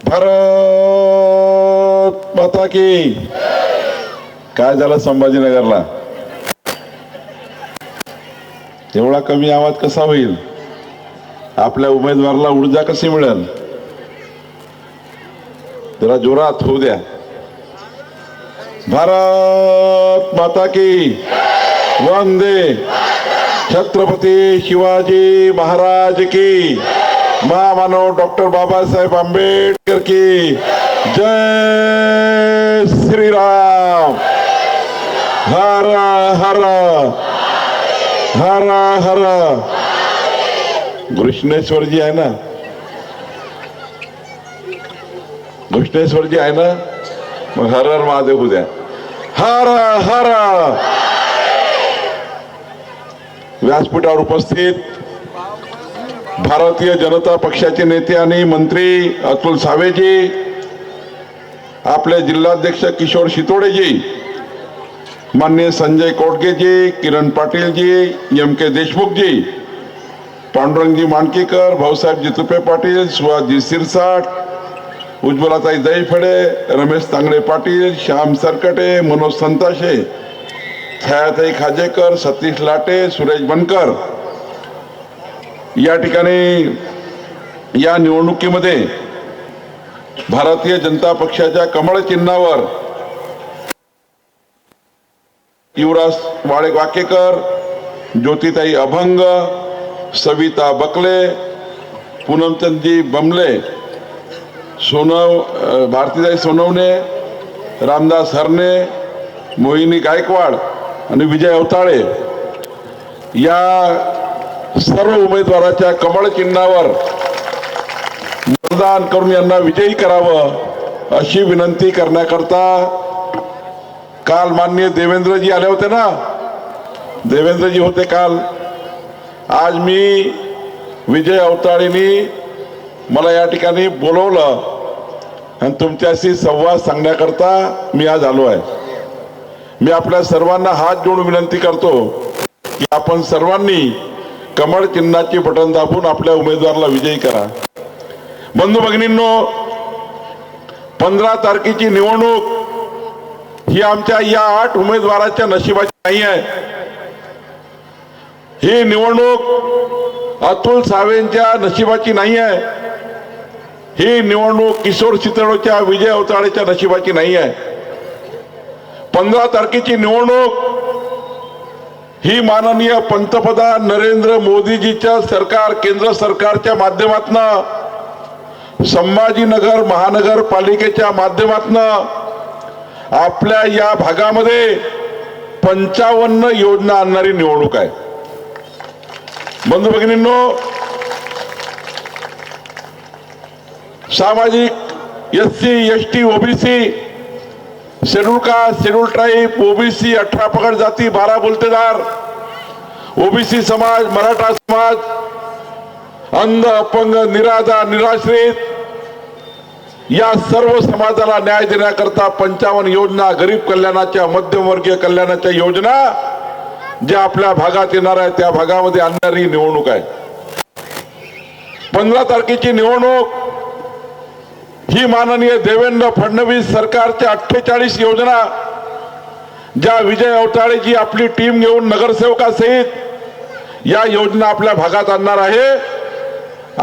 भारत माता की. काय झालं संभाजीनगरला? एवढा कमी आवाज कसा होईल? आपल्या उमेदवाराला ऊर्जा कशी मिळेल? जरा जोरात होऊ द्या. भारत माता की. वंदे छत्रपती शिवाजी महाराज की. महामानव डॉक्टर बाबासाहेब आंबेडकर की जय श्रीराम. हर हर हर हर. घृष्णेश्वरजी आहे ना? घृष्णेश्वरजी आहे ना? मग हर हर महादेव उद्या. हर हर. व्यासपीठावर उपस्थित भारतीय जनता पक्षाचे नेते आणि मंत्री अतुल सावेजी, आपले जिल्हाध्यक्ष किशोर शितोडेजी, माननीय संजय कोटकेजी, किरण पाटीलजी, एम के देशमुखजी, पांडुरंगजी मानकीकर, भाऊसाहेब जितुपे पाटील, सुहासजी सिरसाट, उज्ज्वलाताई दैफडे, रमेश तांगडे पाटील, श्याम सरकटे, मनोज संताशे, छायाताई खाजेकर, सतीश लाटे, सुरेश बनकर या ठिकाणी या निवडणुकीमध्ये भारतीय जनता पक्षाच्या कमळ चिन्हावर युवराज वाकेकर, ज्योतिताई अभंग, सविता बकले, पूनमचंदजी बमले, भारतीताई सोनवणे, रामदास हरणे, मोहिनी गायकवाड आणि विजय अवताळे या सर्व उमेदवाराच्या कमळ चिन्हावर मतदान करून यांना विजयी करावं अशी विनंती करण्याकरता काल माननीय देवेंद्रजी आले होते ना? देवेंद्रजी होते काल. आज मी विजय अवताळेंनी मला या ठिकाणी बोलवलं आणि तुमच्याशी संवाद सांगण्याकरता मी आज आलो आहे. मी आपल्या सर्वांना हात जोडून विनंती करतो की आपण सर्वांनी कमळ चिन्हाची बटन दाबून आपल्या उमेदवाराला विजयी करा. बंधू भगिनींनो, 15 तारखेची निवडणूक ही आमच्या या 8 उमेदवाराच्या नशिबाची नाही आहे. ही निवडणूक अतुल सावेंच्या नशिबाची नाही आहे. ही निवडणूक किशोर शितोडेच्या, विजय अवताळेच्या नशिबाची नाही आहे. 15 तारखेची निवडणूक ही माननीय पंतप्रधान नरेंद्र मोदीजीच्या सरकार, केंद्र सरकारच्या माध्यमातून, संभाजीनगर महानगरपालिकेच्या माध्यमातून आपल्या या भागामध्ये 55 योजना आणणारी निवडणूक आहे. बंधू भगिनींनो, सामाजिक SC ST OBC, schedule caste, schedule tribe, OBC, 18 पगड जाती, 12 बोलतेदार, ओबीसी समाज, मराठा समाज, अंध, अपंग, निराधार, निराश्रित या सर्व समाजाला न्याय देण्याकरता 55 योजना, गरीब कल्याणाच्या, मध्यमवर्गीय कल्याणाच्या योजना ज्या आपल्या भागात येणार आहे त्या भागामध्ये आणणारी निवडणूक आहे. 15 तारखेची निवडणूक ही माननीय देवेंद्र फडणवीस सरकारच्या 48 योजना ज्या विजय अवताळेजी आपली टीम घेऊन नगरसेवकासहित या योजना आपल्या भागात आणणार आहे.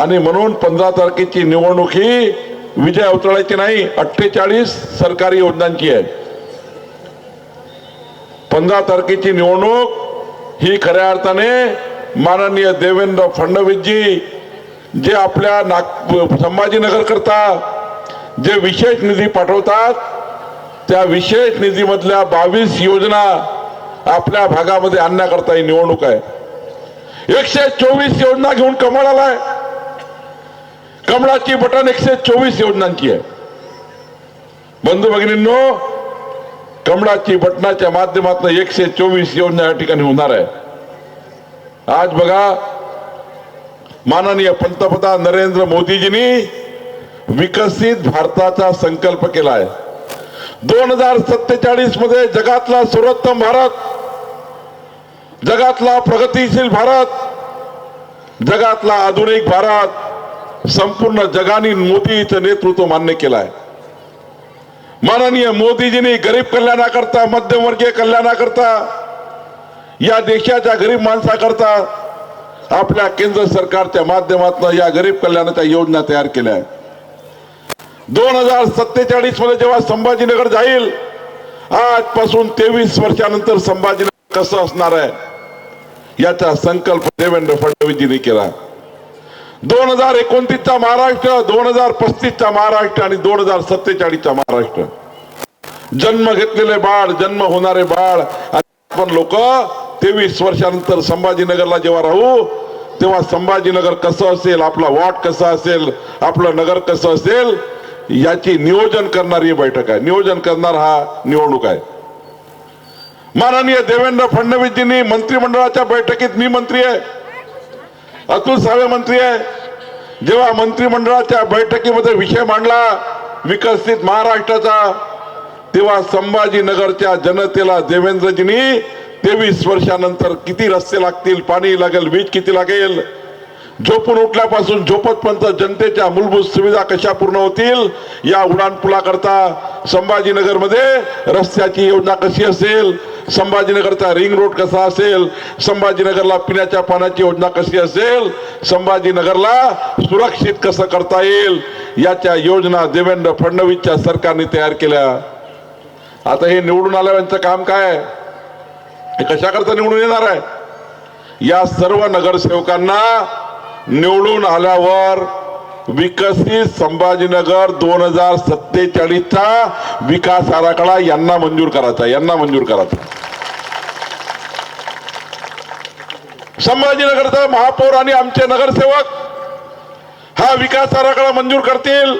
आणि म्हणून 15 तारखेची निवडणूक ही विजय अवताळेची नाही, 48 सरकारी योजनांची आहे. 15 तारखेची निवडणूक ही खऱ्या अर्थाने माननीय देवेंद्र फडणवीसजी जे आपल्या संभाजीनगर करता जे विशेष निधी पाठवतात त्या विशेष निधीमधल्या 22 योजना आपल्या भागामध्ये आणण्याकरता ही निवडणूक आहे. 124 योजना घेऊन कमळ आलाय. कमळाची बटन 124 योजनांची आहे. बंधू भगिनींनो, कमळाची बटनाच्या माध्यमातून 124 योजना या ठिकाणी होणार आहे. आज बघा, माननीय पंतप्रधान नरेंद्र मोदीजींनी विकसित भारताचा संकल्प केलाय. 2047 मध्ये जगातला सर्वोत्तम भारत, जगातला प्रगतिशील भारत, जगातला आधुनिक भारत संपूर्ण जगाने मोदीचं नेतृत्व मान्य केलं आहे. माननीय मोदीजींनी गरीब कल्याणाकरता, मध्यमवर्गीय कल्याणाकरता, या देशाच्या गरीब माणसाकरता आपल्या केंद्र सरकारच्या माध्यमातून या गरीब कल्याणाच्या योजना तयार केल्या आहेत. 2047 मध्ये जेव्हा संभाजीनगर जाईल, आजपासून 23 वर्षानंतर संभाजीनगर कसं असणार आहे याचा संकल्प देवेंद्र फडणवीसजींनी केला. 2029 चा महाराष्ट्र, 2035 चा महाराष्ट्र आणि 2047 चा महाराष्ट्र. जन्म घेतलेले बाळ, जन्म होणारे बाळ, आपण लोक 23 वर्षानंतर संभाजीनगरला जेव्हा राहू तेव्हा संभाजीनगर कसं असेल, आपला वॉर्ड कसा असेल, आपलं नगर कसं असेल याची नियोजन करणारी बैठक आहे. नियोजन करणार हा निवडणूक आहे. माननीय देवेंद्र फडणवीसजींनी मंत्रिमंडळाच्या बैठकीत, मी मंत्री आहे, अतुल सावे मंत्री आहे, जेव्हा मंत्रिमंडळाच्या बैठकीमध्ये विषय मांडला विकसित महाराष्ट्राचा, तेव्हा संभाजीनगरच्या जनतेला देवेंद्रजींनी 23 वर्षानंतर किती रस्ते लागतील, पाणी लागेल, वीज किती लागेल, झोपून उठल्यापासून झोपतपर्यंत जनतेच्या मूलभूत सुविधा कशा पूर्ण होतील, या उड्डाणपुलाकरता संभाजीनगरमध्ये रस्त्याची योजना कशी असेल, संभाजीनगरचा रिंग रोड कसा असेल, संभाजीनगरला पिण्याच्या पाण्याची योजना कशी असेल, संभाजीनगरला सुरक्षित कसं करता येईल याच्या योजना देवेंद्र फडणवीसच्या सरकारने तयार केल्या. आता हे निवडून आल्याचं काम काय आहे, हे कशाकरता निवडून येणार आहे? या सर्व नगरसेवकांना निवडून आल्यावर विकसित संभाजीनगर 2047 चा विकास आराखडा यांना मंजूर करायचा, यांना मंजूर करायचा. संभाजीनगरचा महापौर आणि आमचे नगरसेवक हा विकास आराखडा मंजूर करतील.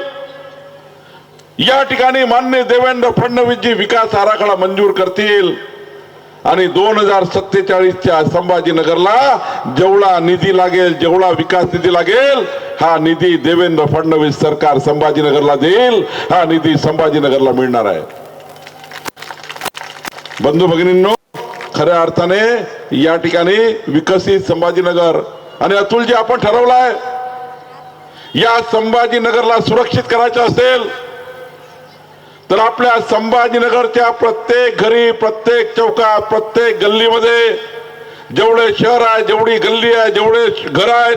या ठिकाणी माननीय देवेंद्र फडणवीसजी विकास आराखडा मंजूर करतील आणि 2047च्या संभाजीनगरला जेवढा निधी लागेल, जेवढा विकास निधी लागेल, हा निधी देवेंद्र फडणवीस सरकार संभाजीनगरला देईल. हा निधी संभाजीनगरला मिळणार आहे. बंधू भगिनींनो, खऱ्या अर्थाने या ठिकाणी विकसित संभाजीनगर आणि अतुलजी आपण ठरवलाय, या संभाजीनगरला सुरक्षित करायचं असेल तर आपल्या संभाजीनगरच्या प्रत्येक घरी, प्रत्येक चौकात, प्रत्येक गल्लीमध्ये जेवढे शहर आहे, जेवढी गल्ली आहे, जेवढे घर आहेत,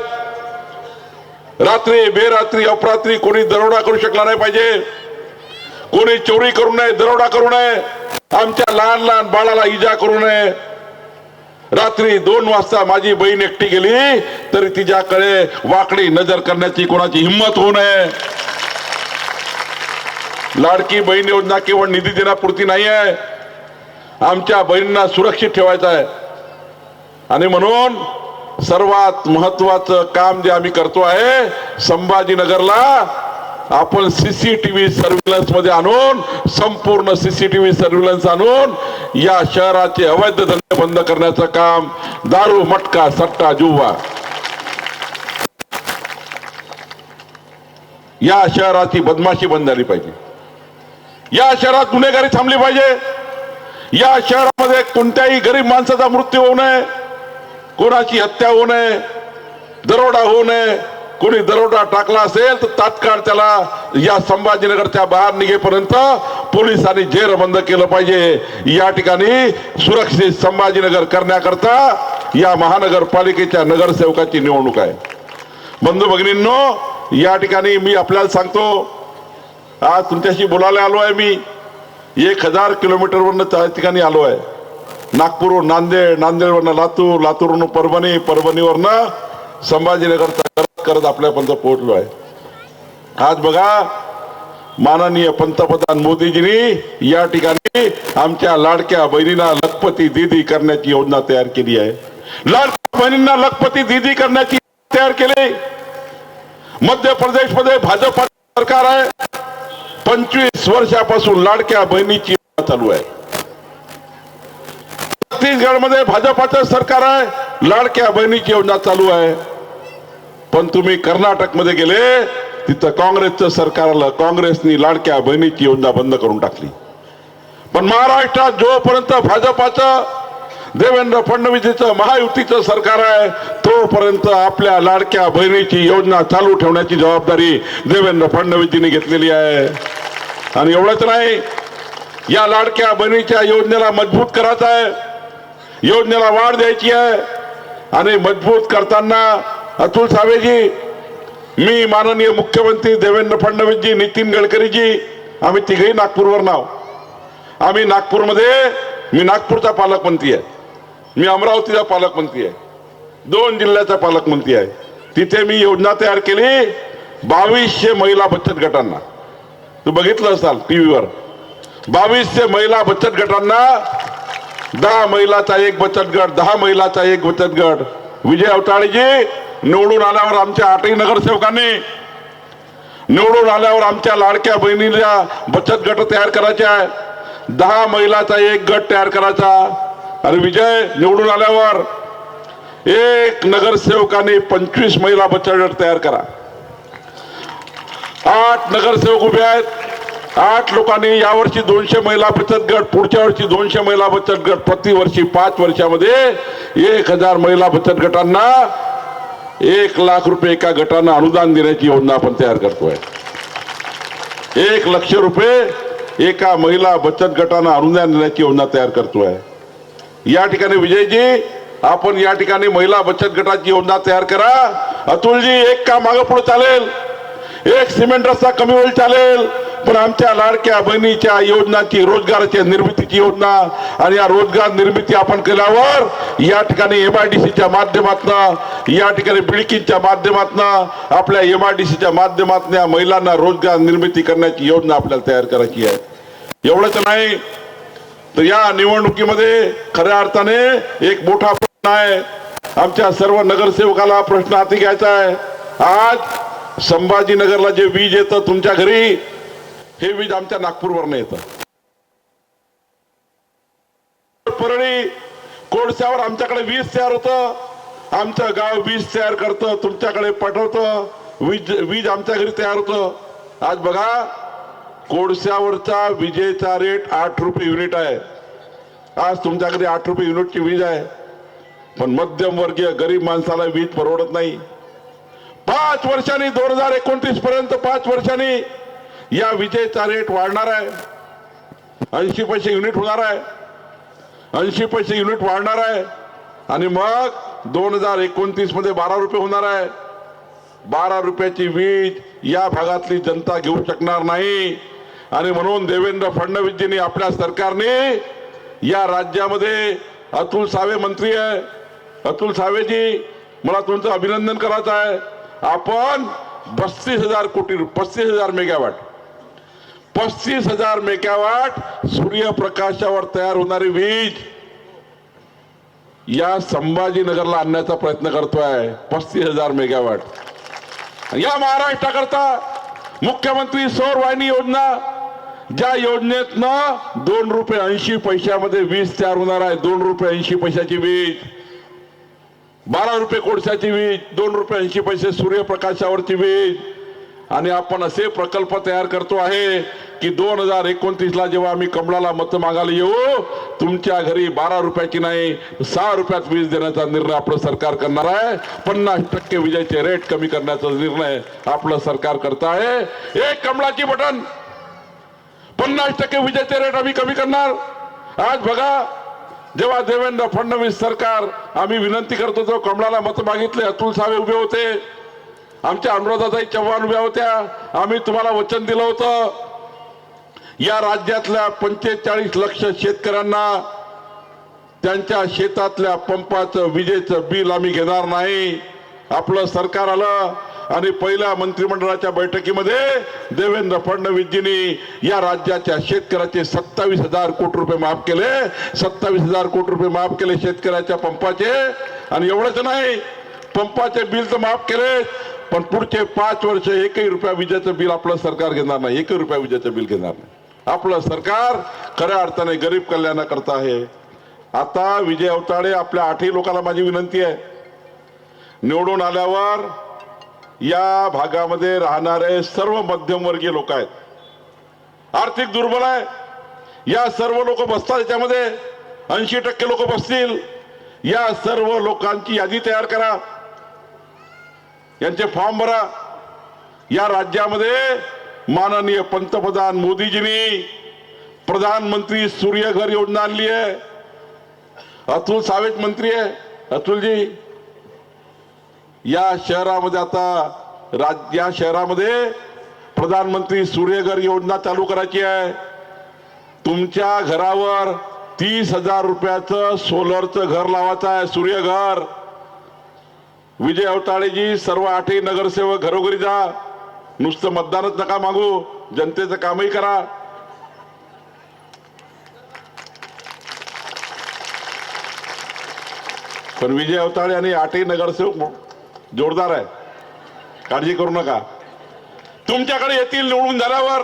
रात्री बेरात्री अपरात्री कोणी दरोडा करू शकला नाही पाहिजे, कोणी चोरी करू नये, दरोडा करू नये, आमच्या लहान लहान बाळाला इजा करू नये. रात्री 2 वाजता माझी बहीण एकटी गेली तरी तिच्याकडे वाकडी नजर करण्याची कोणाची हिंमत होऊ नये. लाडकी बहीण योजना केवळ निधी देण्यापुरती नाही आहे, आमच्या बहिणींना सुरक्षित ठेवायचं आहे. आणि म्हणून सर्वात महत्वाचं काम जे आम्ही करतो आहे, संभाजीनगरला आपण सीसीटीव्ही सर्व्हिलन्स मध्ये आणून, संपूर्ण सीसीटीव्ही सर्व्हिलन्स आणून या शहराचे अवैध धंदे बंद करण्याचं काम, दारू, मटका, सट्टा, जुवा, या शहराची बदमाशी बंद झाली पाहिजे. या शहरात गुन्हेगारी थांबली पाहिजे. या शहरामध्ये कोणत्याही गरीब माणसाचा मृत्यू होऊ नये, कोणाची हत्या होऊ नये, दरोडा होऊ नये. कोणी दरोडा टाकला असेल तर तात्काळ त्याला या संभाजीनगरच्या बाहेर निघेपर्यंत पोलिसांनी जेर बंद केलं पाहिजे. या ठिकाणी सुरक्षित संभाजीनगर करण्याकरता या महानगरपालिकेच्या नगरसेवकाची निवडणूक आहे. बंधू भगिनींनो, या ठिकाणी मी आपल्याला सांगतो, आज तुमच्याशी बोलायला आलो आहे. मी 1000 किलोमीटरवरनं त्या ठिकाणी आलो आहे. नागपूरवरून नांदेड, नांदेडवरनं लातूर, लातूरवरून परभणी, परभणीवरनं संभाजीनगर करत आपल्यापर्यंत पोहोचलो आहे. आज बघा, माननीय पंतप्रधान मोदीजींनी या ठिकाणी आमच्या लाडक्या बहिणींना लखपती दीदी करण्याची योजना तयार केली आहे. लाडक्या बहिणींना लखपती दीदी करण्याची तयार केली. मध्य प्रदेशमध्ये भाजप सरकार आहे. 25 वर्षापासून लाडक्या बहिणीची योजना चालू आहे. छत्तीसगडमध्ये भाजपाचं सरकार आहे, लाडक्या बहिणीची योजना चालू आहे. पण तुम्ही कर्नाटकमध्ये गेले, तिथं काँग्रेसचं सरकार आलं, काँग्रेसनी लाडक्या बहिणीची योजना बंद करून टाकली. पण महाराष्ट्रात जोपर्यंत भाजपाचं देवेंद्र फडणवीसचं महायुतीचं सरकार आहे, तोपर्यंत आपल्या लाडक्या बहिणीची योजना चालू ठेवण्याची जबाबदारी देवेंद्र फडणवीसजींनी घेतलेली आहे. आणि एवढंच नाही, या लाडक्या बहिणीच्या योजनेला मजबूत करायचं आहे, योजनेला वाढ द्यायची आहे. आणि मजबूत करताना अतुल सावेजी, मी माननीय मुख्यमंत्री देवेंद्र फडणवीसजी, नितीन गडकरीजी, आम्ही तिघही नागपूरवर नाव. आम्ही नागपूरमध्ये, मी नागपूरचा पालकमंत्री आहे, मी अमरावतीचा पालकमंत्री आहे, 2 जिल्ह्याचा पालकमंत्री आहे. तिथे मी योजना तयार केली 2200 महिला बचत गटांना. तू बघितलं असाल टीव्हीवर. 2200 महिला बचत गटांना 10 महिलाचा एक बचत गट, 10 महिलाचा एक बचत गट. विजय अवताळेजी निवडून आल्यावर आमच्या 8ही नगरसेवकांनी निवडून आल्यावर आमच्या लाडक्या बहिणीला बचत गट तयार करायचे आहे, 10 महिलाचा एक गट तयार करायचा. आणि विजय निवडून आल्यावर एक नगरसेवकाने 25 महिला बचत गट तयार करा. 8 नगरसेवक उभे आहेत, 8 लोकांनी यावर्षी 200 महिला बचत गट, पुढच्या वर्षी 200 महिला बचत गट, प्रतिवर्षी 5 वर्षामध्ये 1000 महिला बचत गटांना 1 लाख रुपये एका गटांना अनुदान देण्याची योजना आपण तयार करतोय. 1 लाख रुपये एका महिला बचत गटांना अनुदान देण्याची योजना तयार करतोय. या ठिकाणी विजयजी, आपण या ठिकाणी महिला बचत गटाची योजना तयार करा. अतुलजी, एक काम मागे पुढे चालेल, एक सिमेंट रस्ता कमी होईल चालेल, पण आमच्या लाडक्या बहिणीच्या योजनाची, रोजगाराच्या निर्मितीची योजना, आणि या रोजगार निर्मिती आपण केल्यावर या ठिकाणी MIDCच्या माध्यमातून, या ठिकाणी बिल्किनच्या माध्यमातून, आपल्या MIDCच्या माध्यमातून या महिलांना रोजगार निर्मिती करण्याची योजना आपल्याला तयार करायची आहे. एवढंच नाही तर या निवडणुकीमध्ये खऱ्या अर्थाने एक मोठा प्रश्न आहे. आमच्या सर्व नगरसेवकाला प्रश्न हाती घ्यायचा आहे. आज संभाजीनगरला जे वीज येतं तुमच्या घरी, हे वीज आमच्या नागपूरवरनं येतं. परळी कोळशावर आमच्याकडे वीज तयार होतं, आमचं गाव वीज तयार करतं, तुमच्याकडे पाठवतं, वीज आमच्या घरी तयार होतं. आज बघा, कोळशावरचा विजेचा रेट 8 रुपये युनिट आहे. आज तुमच्या घरी 8 रुपये युनिटची वीज आहे, पण मध्यमवर्गीय गरीब माणसाला वीज परवडत नाही. 5 वर्षांनी 2029 पर्यंत 5 वर्षांनी या विजेचा रेट वाढणार आहे. 80 पैसे युनिट होणार आहे, 80 पैसे युनिट वाढणार आहे. आणि मग 2029 मध्ये 12 रुपये होणार आहे. 12 रुपयाची वीज या भागातली जनता घेऊ शकणार नाही. आणि म्हणून देवेंद्र फडणवीसजींनी, आपल्या सरकारने या राज्यामध्ये, अतुल सावे मंत्री आहे, अतुल सावेजी, मला तुमचं अभिनंदन करायचं आहे. आपण 35,000 कोटी, 35,000 मेगावॅट, 35,000 मेगावॅट सूर्यप्रकाशावर तयार होणारी वीज या संभाजीनगरला आणण्याचा प्रयत्न करतोय. 35,000 मेगावॅट. या महाराष्ट्राकरता मुख्यमंत्री सौर वाहिनी योजना, ज्या योजनेतनं 2 रुपये 80 पैशामध्ये वीज तयार होणार आहे. 2 रुपये 80 पैशाची वीज, 12 रुपये कोळशाची वीज, 2 रुपये 80 पैसे सूर्यप्रकाशावरची वीज. आणि आपण असे प्रकल्प तयार करतो आहे की 2029ला जेव्हा आम्ही कमळाला मत मागायला येऊ, तुमच्या घरी 12 रुपयाची नाही 6 रुपयात वीज देण्याचा निर्णय आपलं सरकार करणार आहे. 50% विजेचे रेट कमी करण्याचा निर्णय आपलं सरकार करत आहे. एक कमळाची बटन, 50% विजेचे रेट आम्ही कमी करणार. आज बघा, जेव्हा देवेंद्र फडणवीस सरकार, आम्ही विनंती करत होतो, कमळाला मत मागितले, अतुल सावे उभे होते, आमच्या अनुराधाताई चव्हाण उभ्या होत्या. आम्ही तुम्हाला वचन दिलं होतं, या राज्यातल्या 45 लाख शेतकऱ्यांना त्यांच्या शेतातल्या पंपाचं विजेचं बिल आम्ही घेणार नाही. आपलं सरकार आलं आणि पहिल्या मंत्रिमंडळाच्या बैठकीमध्ये देवेंद्र फडणवीसजींनी या राज्याच्या शेतकऱ्याचे 27,000 कोटी रुपये माफ केले. 27,000 कोटी रुपये माफ केले शेतकऱ्याच्या पंपाचे. आणि एवढंच नाही, पंपाचे बिल तर माफ केले, पण पुढचे 5 वर्ष 1ही रुपया विजेचं बिल आपलं सरकार घेणार नाही. 1ही रुपया विजेचं बिल घेणार नाही. आपलं सरकार खऱ्या अर्थाने गरीब कल्याणाकरता आहे. आता विजय अवताडे, आपल्या 8ही लोकांना माझी विनंती आहे, निवडून आल्यावर या भागामध्ये राहणारे सर्व मध्यमवर्गीय लोक आहेत, आर्थिक दुर्बल आहे, या सर्व लोक बसतात याच्यामध्ये. 80% लोक बसतील. या सर्व लोकांची यादी तयार करा, यांचे फॉर्म भरा. या राज्यामध्ये माननीय पंतप्रधान मोदीजींनी प्रधानमंत्री सूर्यघर योजना आणली आहे. अतुल सावेच मंत्री आहे. अतुलजी, या शहरामध्ये आता या शहरामध्ये प्रधानमंत्री सूर्यघर योजना चालू करायची आहे. तुमच्या घरावर 30,000 रुपयाचं सोलरचं घर लावायचं आहे, सूर्यघर. विजय अवताडेजी, सर्व 8 नगरसेवक घरोघरी जा. नुसतं मतदानच नका मागू, जनतेचं कामही करा. पण विजय अवताडे आणि 8 नगरसेवक जोरदार आहे, काळजी करू नका. तुमच्याकडे येतील, निवडून झाल्यावर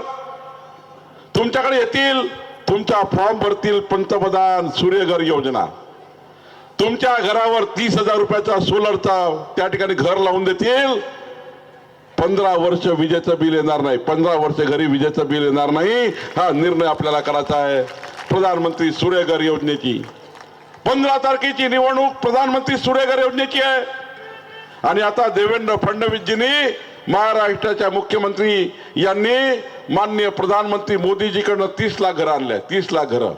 तुमच्याकडे येतील, तुमचा फॉर्म भरतील पंतप्रधान सूर्यघर योजना. तुमच्या घरावर 30,000 रुपयाचा सोलरचा त्या ठिकाणी घर लावून देतील. 15 वर्ष विजेचं बिल येणार नाही, 15 वर्ष घरी विजेचं बिल येणार नाही. हा निर्णय आपल्याला करायचा आहे प्रधानमंत्री सूर्यघर योजनेची. 15 तारखेची निवडणूक प्रधानमंत्री सूर्यघर योजनेची आहे. आणि आता देवेंद्र फडणवीसजींनी, महाराष्ट्राच्या मुख्यमंत्री यांनी माननीय प्रधानमंत्री मोदीजीकडनं 30 लाख घरं आणले. 30 लाख घरं.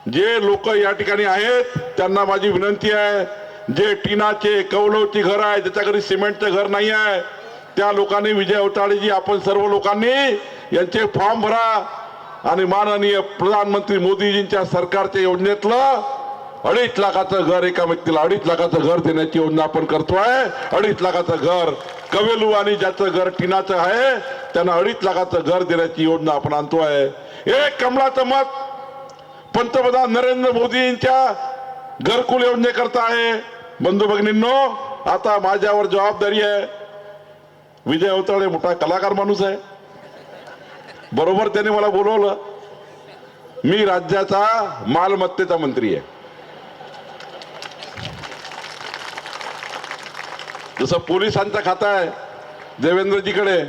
जे लोक या ठिकाणी आहेत त्यांना माझी विनंती आहे, जे टिनाचे कौलवची घर आहे, ज्याच्या घरी सिमेंटचं घर नाही आहे, त्या लोकांनी, विजय अवताडेजी, आपण सर्व लोकांनी यांचे फॉर्म भरा आणि माननीय प्रधानमंत्री मोदीजींच्या सरकारच्या योजनेतलं 2.5 लाखाचं घर एका व्यक्तीला 2.5 लाखाचं घर देण्याची योजना आपण करतोय. 2.5 लाखाचं घर कवेलू आणि ज्याचं घर टिनाचं आहे त्यांना 2.5 लाखाचं घर देण्याची योजना आपण आणतोय. एक कमळाचं मत पंतप्रधान नरेंद्र मोदींच्या घरकुल योजनेकरता आहे. बंधू भगिनींनो, आता माझ्यावर जबाबदारी आहे. विजय अवताडे मोठा कलाकार माणूस आहे, बरोबर त्याने मला बोलवलं. मी राज्याचा मालमत्तेचा मंत्री आहे. जसं पोलिसांचा खाता आहे देवेंद्रजीकडे,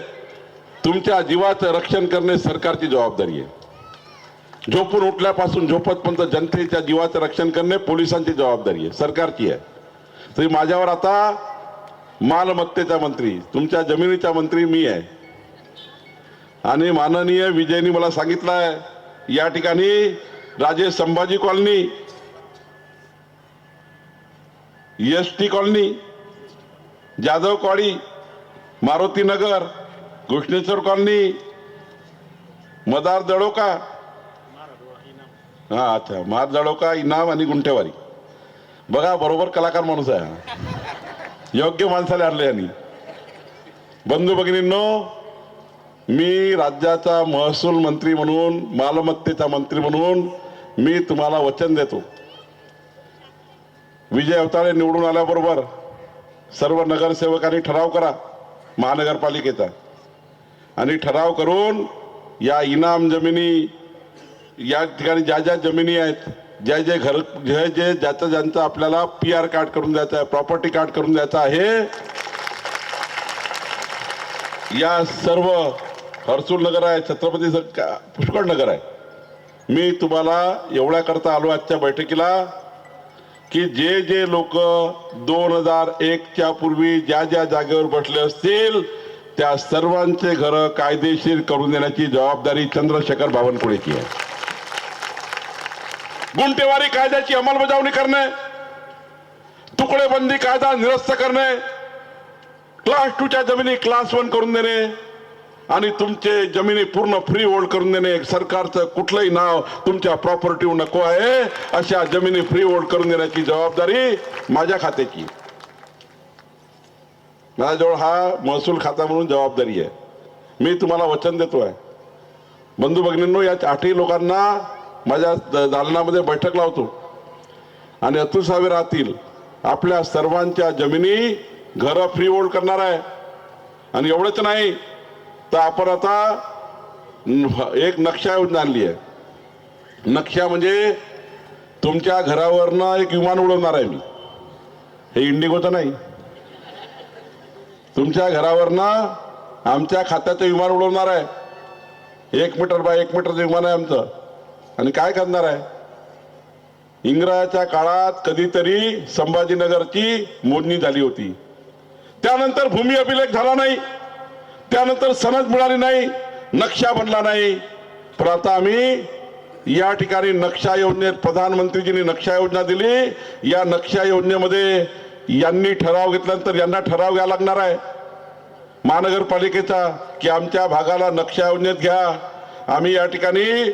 तुमच्या जीवाचं रक्षण करणे सरकारची जबाबदारी आहे. झोपून उठल्यापासून झोपतपर्यंत जनतेच्या जीवाचं रक्षण करणे पोलिसांची जबाबदारी आहे, सरकारची आहे. तरी माझ्यावर आता मालमत्तेचा मंत्री, तुमच्या जमिनीचा मंत्री मी आहे. आणि माननीय विजयनी मला सांगितलं आहे, या ठिकाणी Raje Sambhaji colony, ST colony, Jadhav colony, Maruti Nagar, Ghoshaneshwar colony, मदार दडोका, हा अच्छा, महार दडोका, इनाम आणि गुंठेवारी. बघा, बरोबर कलाकार माणूस आहे, योग्य माणसाला आणले यांनी. बंधू भगिनींनो, मी राज्याचा महसूल मंत्री म्हणून, मालमत्तेचा मंत्री म्हणून मी तुम्हाला वचन देतो, विजय अवताडे निवडून आल्याबरोबर सर्व नगरसेवकांनी ठराव करा महानगरपालिकेचा. आणि ठराव करून या इनाम जमिनी, या ठिकाणी ज्या ज्या जमिनी आहेत, जे घर, ज्याचं ज्यांचं आपल्याला PR कार्ड करून द्यायचं आहे, प्रॉपर्टी कार्ड करून द्यायचं आहे, या सर्व हर्सुल नगर आहे, छत्रपती पुष्कळ नगर आहे. मी तुम्हाला एवढ्या करता आलो आजच्या बैठकीला की जे जे लोक 2001च्या पूर्वी ज्या ज्या जागेवर बसले असतील त्या सर्वांचे घर कायदेशीर करून देण्याची जबाबदारी चंद्रशेखर बावनकुळेची आहे. गुंठेवारी कायद्याची अंमलबजावणी करणे, तुकडेबंदी कायदा निरस्त करणे, क्लास 2च्या जमिनी क्लास 1 करून देणे आणि तुमचे जमिनी पूर्ण फ्री होल्ड करून देणे. सरकारचं कुठलंही नाव तुमच्या प्रॉपर्टीवर नको आहे, अशा जमिनी फ्री होल्ड करून देण्याची जबाबदारी माझ्या खात्याची. माझ्याजवळ हा महसूल खाता म्हणून जबाबदारी आहे. मी तुम्हाला वचन देतोय बंधू भगिनींनो, या 8ही लोकांना माझ्या दालनामध्ये बैठक लावतो आणि अतुल सावे राहतील. आपल्या सर्वांच्या जमिनी घरं फ्री होल्ड करणार आहे. आणि एवढंच नाही तर आपण आता एक नक्षा योजना आणली आहे. नक्षा म्हणजे तुमच्या घरावरनं एक विमान उडवणार आहे मी. हे इंडिगोचं नाही, तुमच्या घरावरनं आमच्या खात्याचं विमान उडवणार आहे. 1 मीटर बाय 1 मीटरचं विमान आहे आमचं. आणि काय करणार आहे, इंग्रजाच्या काळात कधीतरी संभाजीनगरची मोजणी झाली होती, त्यानंतर भूमी अभिलेख झाला नाही, त्यानंतर सनद मिळाली नाही, नक्षा बनला नाही. पण आता आम्ही या ठिकाणी नक्षा योजनेत प्रधानमंत्रीजींनी नक्षा योजना दिली. या नक्षा योजनेमध्ये यांनी ठराव घेतल्यानंतर यांना ठराव घ्यावा लागणार आहे महानगरपालिकेचा की आमच्या भागाला नक्षा योजनेत घ्या. आम्ही या ठिकाणी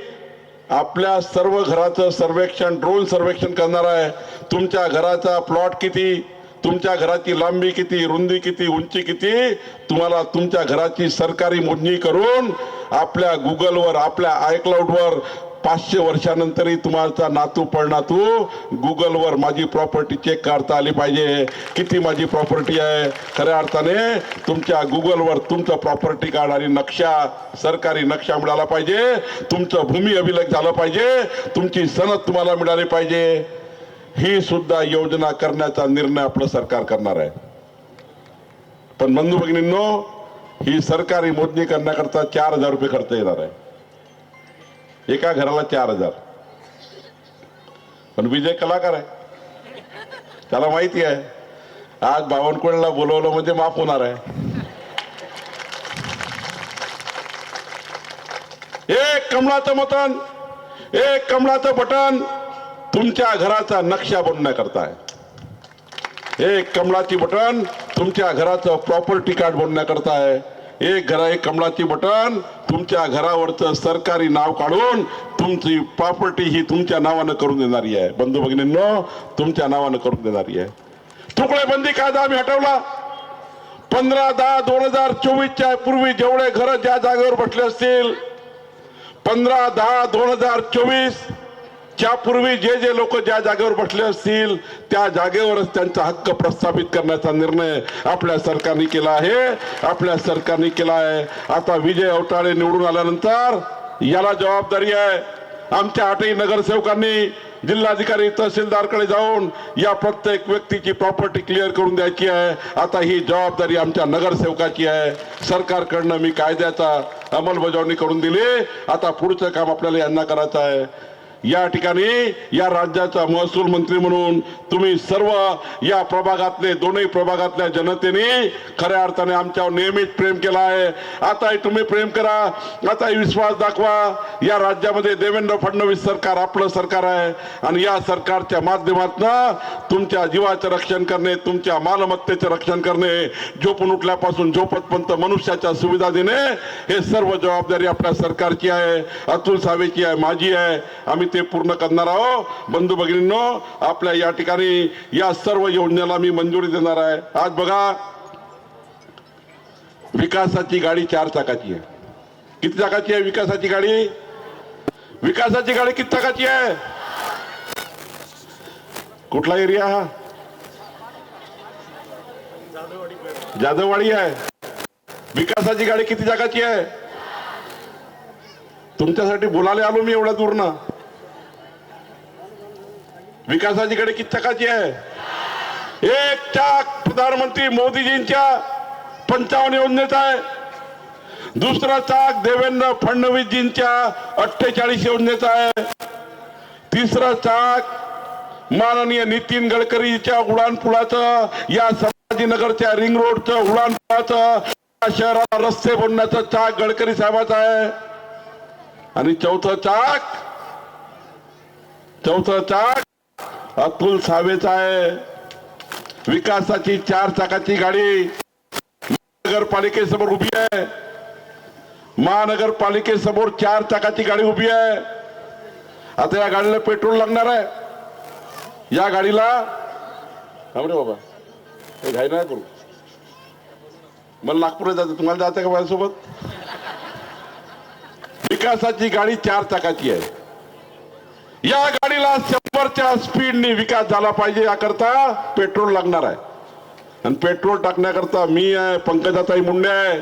आपल्या सर्व घराचं सर्वेक्षण ड्रोन सर्वेक्षण करणार आहे. तुमच्या घराचा प्लॉट किती, तुमच्या घराची लांबी किती, रुंदी किती, उंची किती, तुम्हाला तुमच्या घराची सरकारी मोजणी करून आपल्या गुगलवर आपल्या आयक्लाउडवर 500 वर्षानंतरही तुम्हाला नातू पडनातू गुगलवर माझी प्रॉपर्टी चेक करता आली पाहिजे. किती माझी प्रॉपर्टी आहे, खऱ्या अर्थाने तुमच्या गुगलवर तुमचं प्रॉपर्टी कार्ड आणि नक्षा सरकारी नक्षा मिळाला पाहिजे. तुमचं भूमी अभिलेख झालं पाहिजे, तुमची सनद तुम्हाला मिळाली पाहिजे. ही सुद्धा योजना करण्याचा निर्णय आपलं सरकार करणार आहे. पण बंधू भगिनींनो, ही सरकारी मोजणी करण्याकरता 4000 रुपये खर्च येणार आहे, एका घराला 4000. पण विजय कलाकार आहे, त्याला माहिती आहे आज बावनकुळेला बोलवलं म्हणजे माफ होणार आहे. एक कमळाचं मतन, एक कमळाचं बटन तुमच्या घराचा नक्षा बनवण्याकरता आहे. एक कमळाची बटन तुमच्या घराचं प्रॉपर्टी कार्ड बनवण्याकरता आहे. एक कमळाची बटन तुमच्या घरावरचं सरकारी नाव काढून तुमची प्रॉपर्टी ही तुमच्या नावानं करून देणारी आहे. बंधू भगिनींनो, तुमच्या नावानं करून देणारी आहे. तुकडेबंदी कायदा आम्ही हटवला. 15/10/2024 पूर्वी जेवढे घर ज्या जागेवर बसले असतील, 15/10/2024 च्या पूर्वी जे जे लोक ज्या जागेवर बसले असतील त्या जागेवरच त्यांचा हक्क प्रस्थापित करण्याचा निर्णय आपल्या सरकारने केला आहे. आपल्या सरकारने केला आहे. आता विजय औताडे निवडून आल्यानंतर याला जबाबदारी आहे. आमच्या 8ही नगरसेवकांनी जिल्हाधिकारी तहसीलदारकडे जाऊन या प्रत्येक व्यक्तीची प्रॉपर्टी क्लिअर करून द्यायची आहे. आता ही जबाबदारी आमच्या नगरसेवकाची आहे. सरकारकडनं मी कायद्याचा अंमलबजावणी करून दिली. आता पुढचं काम आपल्याला यांना करायचं आहे. या ठिकाणी या राज्याचा महसूल मंत्री म्हणून तुम्ही सर्व या प्रभागातले दोनही प्रभागातल्या जनतेने खऱ्या अर्थाने आमच्यावर नेहमीच प्रेम केला आहे. आताही तुम्ही प्रेम करा, आताही विश्वास दाखवा. या राज्यामध्ये देवेंद्र फडणवीस सरकार आपलं सरकार आहे आणि या सरकारच्या माध्यमातून तुमच्या जीवाचं रक्षण करणे, तुमच्या मालमत्तेचं रक्षण करणे, झोपून उठल्यापासून झोपतपर्यंत मनुष्याच्या सुविधा देणे, हे सर्व जबाबदारी आपल्या सरकारची आहे. अतुल सावेची आहे, माझी आहे. आम्ही ते पूर्ण करणार आहोत. बंधू भगिनींनो, आपल्या या ठिकाणी या सर्व योजनेला मी मंजुरी देणार आहे. आज बघा, विकासाची गाडी 4 चाकाची आहे. किती चाकाची आहे विकासाची गाडी? विकासाची गाडी किती चाकाची आहे? कुठला एरिया हा? जाधववाडी आहे. विकासाची गाडी किती चाकाची आहे? तुमच्यासाठी बोलायला आलो मी एवढ्या दूरनं. विकासाची गाडी किती चाकाची आहे? एक चाक प्रधानमंत्री मोदीजींच्या 55 योजनेचा आहे. दुसरा चाक देवेंद्र फडणवीसजींच्या 48 योजनेचा आहे. तिसरा चाक माननीय नितीन गडकरीच्या उडान पुलाचं, या संभाजीनगरच्या रिंग रोडचं उडान पुलाचं, शहराला रस्ते बनवण्याचं चाक गडकरी साहेबाचा आहे. आणि चौथं चाक अतुल सावेचा आहे. विकासाची 4 चाकाची गाडी महानगरपालिकेसमोर उभी आहे. महानगरपालिकेसमोर 4 चाकाची गाडी उभी आहे. आता या गाडीला पेट्रोल लागणार आहे. या गाडीला रे बाबा हे घाई नाही करू, मला नागपूरला जायचं, तुम्हाला जायचं का माझ्यासोबत? विकासाची गाडी 4 चाकाची आहे. या गाडीला 100च्या स्पीडने विकास झाला पाहिजे, याकरता पेट्रोल लागणार आहे. आणि पेट्रोल टाकण्याकरता मी आहे, पंकजाताई मुंडे आहे,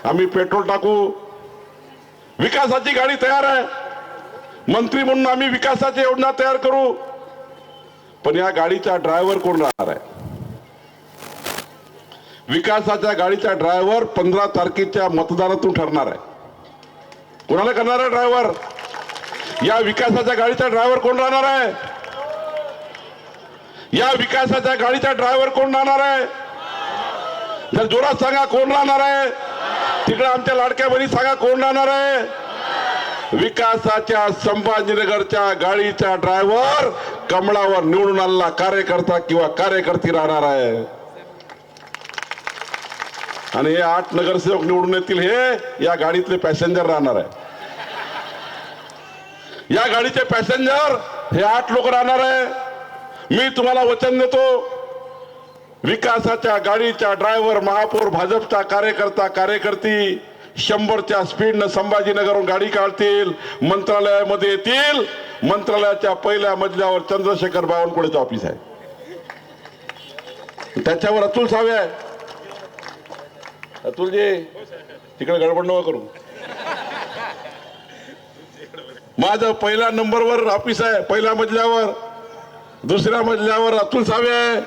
आम्ही पेट्रोल टाकू. विकासाची गाडी तयार आहे. मंत्री म्हणून आम्ही विकासाची योजना तयार करू. पण या गाडीचा ड्रायव्हर कोण राहणार आहे? विकासाच्या गाडीचा ड्रायव्हर 15 तारखेच्या मतदानातून ठरणार आहे. कोणाला करणार आहे ड्रायव्हर? या विकासाच्या गाडीचा ड्रायव्हर कोण राहणार आहे? या विकासाच्या गाडीचा ड्रायव्हर कोण राहणार आहे? जर जोरात सांगा कोण राहणार आहे? तिकडे आमच्या लाडक्या बहिणी सांगा कोण राहणार आहे? विकासाच्या संभाजीनगरच्या गाडीचा ड्रायव्हर कमळावर निवडून आलेला कार्यकर्ता किंवा कार्यकर्ती राहणार आहे. आणि हे 8 नगरसेवक निवडून येतील हे या गाडीतले पॅसेंजर राहणार आहे. या गाडीचे पॅसेंजर हे 8 लोक राहणार आहे. मी तुम्हाला वचन देतो, विकासाच्या गाडीचा ड्रायव्हर महापौर भाजपचा कार्यकर्ता कार्यकर्ती 100च्या स्पीडनं संभाजीनगरहून गाडी काढतील, मंत्रालयामध्ये येतील. मंत्रालयाच्या पहिल्या मजल्यावर चंद्रशेखर बावनकुळेचं ऑफिस आहे, त्याच्यावर अतुल सावे आहे. अतुलजी तिकडे गडबड नका करू. माझं पहिल्या नंबरवर ऑफिस आहे, पहिल्या मजल्यावर. दुसऱ्या मजल्यावर अतुल सावे आहे.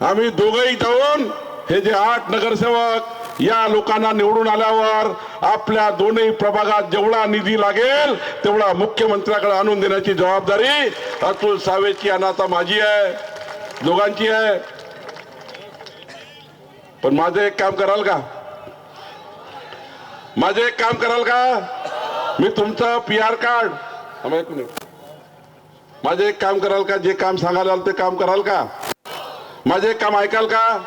आम्ही दोघंही जाऊन हे जे 8 नगरसेवक या लोकांना निवडून आल्यावर आपल्या दोन्ही प्रभागात जेवढा निधी लागेल तेवढा मुख्यमंत्र्याकडे आणून देण्याची जबाबदारी अतुल सावेची आणि आता माझी आहे, दोघांची आहे. पण माझं एक काम कराल का? माझे एक काम कराल का? मी तुमचं PR कार्ड, माझे एक काम कराल का? जे काम सांगायला ते काम कराल का? माझे एक काम ऐकाल का?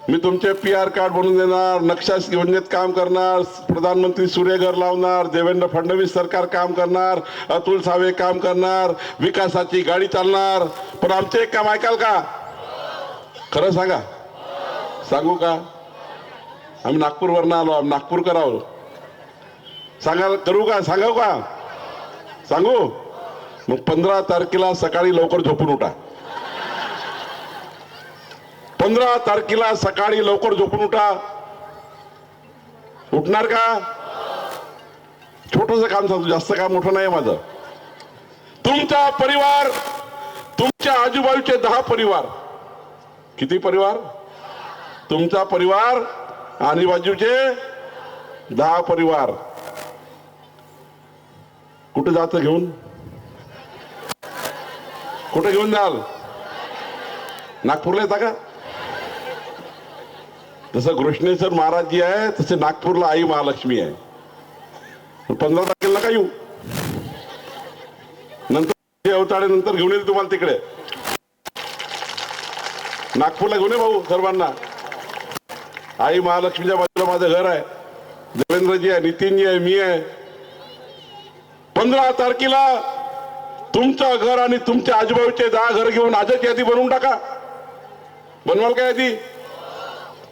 मी तुमचे PR कार्ड बनवून देणार, नक्षा योजनेत काम करणार, प्रधानमंत्री सूर्यघर लावणार, देवेंद्र फडणवीस सरकार काम करणार, अतुल सावे काम करणार, विकासाची गाडी चालणार. पण आमचे एक काम ऐकाल का? खरं सांगा. सांगू का? आम्ही नागपूरवरनं आलो, आम्ही नागपूरकर आहोत. सांगाल करू का? सांगाव का? सांगू? मग 15 तारखेला सकाळी लवकर झोपून उठा. 15 तारखेला सकाळी लवकर झोपून उठा. उठणार का? छोटस काम सांगतो, जास्त काम मोठं नाही माझं. तुमचा परिवार, तुमच्या आजूबाजूचे 10 परिवार. किती परिवार? तुमचा परिवार आणि बाजूचे 10 परिवार. कुठे जायचं घेऊन? कुठे घेऊन जाल? नागपूरला येता का? जसं घृष्णेश्वर महाराज जी आहे तसे नागपूरला आई महालक्ष्मी आहे. 15 तारखेला नका येऊ, नंतर अवताडे नंतर घेऊन येईल तुम्हाला तिकडे. नागपूरला घेऊन ये भाऊ सर्वांना. आई महालक्ष्मीच्या बाजूला माझं घर आहे, देवेंद्रजी आहे, नितीनजी आहे, मी आहे. 15 तारखेला तुमचं घर आणि तुमच्या आजूबाजूचे 10 घर घेऊन आजच यादी बनवून टाका. बनवाल का यादी?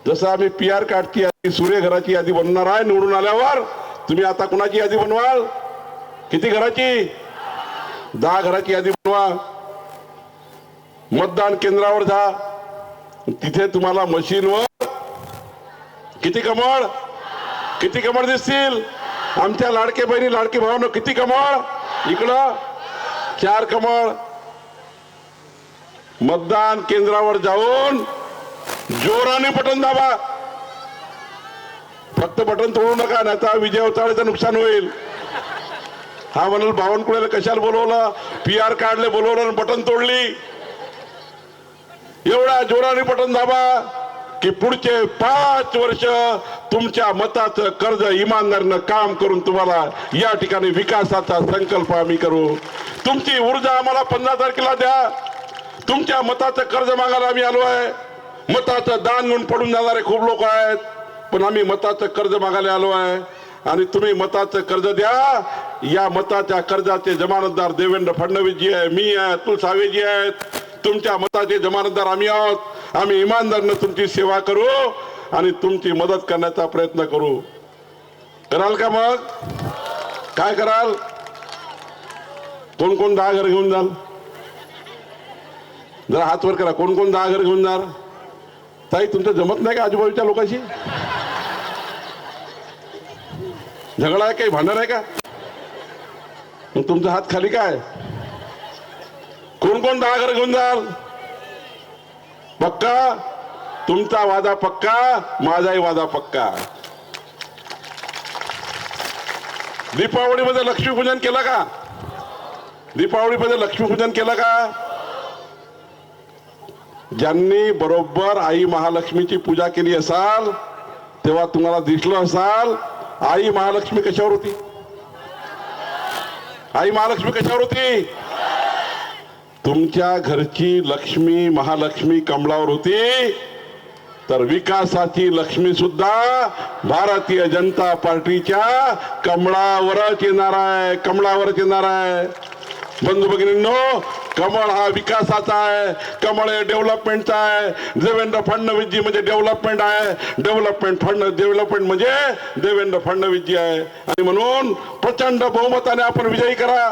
जसं आम्ही PR कार्डची यादी, सूर्यघराची यादी बनवणार आहे निवडून आल्यावर, तुम्ही आता कुणाची यादी बनवाल? किती घराची? 10 घराची यादी बनवा. मतदान केंद्रावर जा, तिथे तुम्हाला मशीनवर किती कमळ, किती कमळ दिसतील? आमच्या लाडके बहिणी लाडके भावांनो किती कमळ? इकडं 4 कमळ. मतदान केंद्रावर जाऊन जोराने बटन दाबा. फक्त बटन तोडू नका, नाही तर विजय अवताडेचं नुकसान होईल. हा म्हणाल बावनकुळेला कशाला बोलवलं, PR कार्डले बोलवलं आणि बटन तोडली. एवढ्या जोराने बटन दाबा की पुढचे 5 वर्ष तुमच्या मताचं कर्ज इमानदारीनं काम करून तुम्हाला या ठिकाणी विकासाचा संकल्प आम्ही करू. तुमची ऊर्जा आम्हाला 15 तारखेला द्या. तुमच्या मताचं कर्ज मागायला आम्ही आलो आहे. मताचं दान म्हणून पडून जाणारे खूप लोक आहेत, पण आम्ही मताचं कर्ज मागायला आलो आहे. आणि तुम्ही मताचं कर्ज द्या. या मताच्या कर्जाचे जमानतदार देवेंद्र फडणवीसजी आहे, मी आहे, अतुल सावेजी आहेत. तुमच्या मताचे जमानतदार आम्ही आहोत. आम्ही इमानदारीनं तुमची सेवा करू आणि तुमची मदत करण्याचा प्रयत्न करू. कराल का? मग काय कराल? कोण कोण 10 घर घेऊन जाल? जरा हात वर करा. कोण कोण 10 घर घेऊन जाणार? ताई तुमचं जमत नाही का आजूबाजूच्या लोकांशी? झगडा आहे काही, भांडण आहे का? मग तुमचा हात खाली काय? कोण कोण 10 घर घेऊन जाल? पक्का? तुमचा वादा पक्का, माझाही वादा पक्का. दीपावलीमध्ये लक्ष्मीपूजन केलं का? दीपावलीमध्ये लक्ष्मीपूजन केलं का? ज्यांनी बरोबर आई महालक्ष्मीची पूजा केली असाल तेव्हा तुम्हाला दिसलं असाल आई महालक्ष्मी कशावर होती? आई महालक्ष्मी कशावर होती? तुमच्या घरची लक्ष्मी महालक्ष्मी कमळावर होती. तर विकासाची लक्ष्मी सुद्धा भारतीय जनता पार्टीच्या कमळावरच येणार आहे, कमळावरच येणार आहे. बंधू भगिनींनो, कमळ हा विकासाचा आहे, कमळ हे डेव्हलपमेंटचा आहे. देवेंद्र फडणवीसजी म्हणजे डेव्हलपमेंट आहे, डेव्हलपमेंट म्हणजे देवेंद्र फडणवीसजी आहे. आणि म्हणून प्रचंड बहुमताने आपण विजयी करा,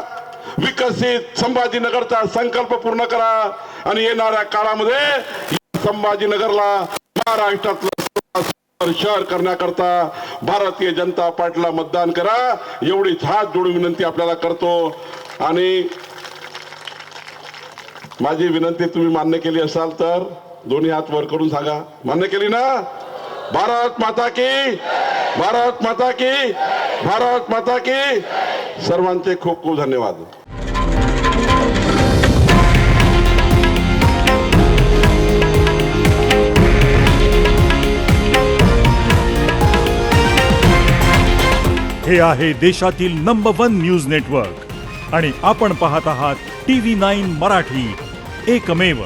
विकसित संभाजीनगरचा संकल्प पूर्ण करा आणि येणाऱ्या काळामध्ये संभाजीनगरला महाराष्ट्रातलं शहर करण्याकरता भारतीय जनता पार्टीला मतदान करा, एवढीच हात जोडून विनंती आपल्याला करतो. आणि माझी विनंती तुम्ही मान्य केली असाल तर दोन्ही हात वर करून सांगा, मान्य केली ना? भारत माता की, भारत माता की, भारत माता की. सर्वांचे खूप खूप धन्यवाद. हे आहे देशातील नंबर 1 न्यूज नेटवर्क आणि आपण पाहत आहात TV9 मराठी, एकमेव.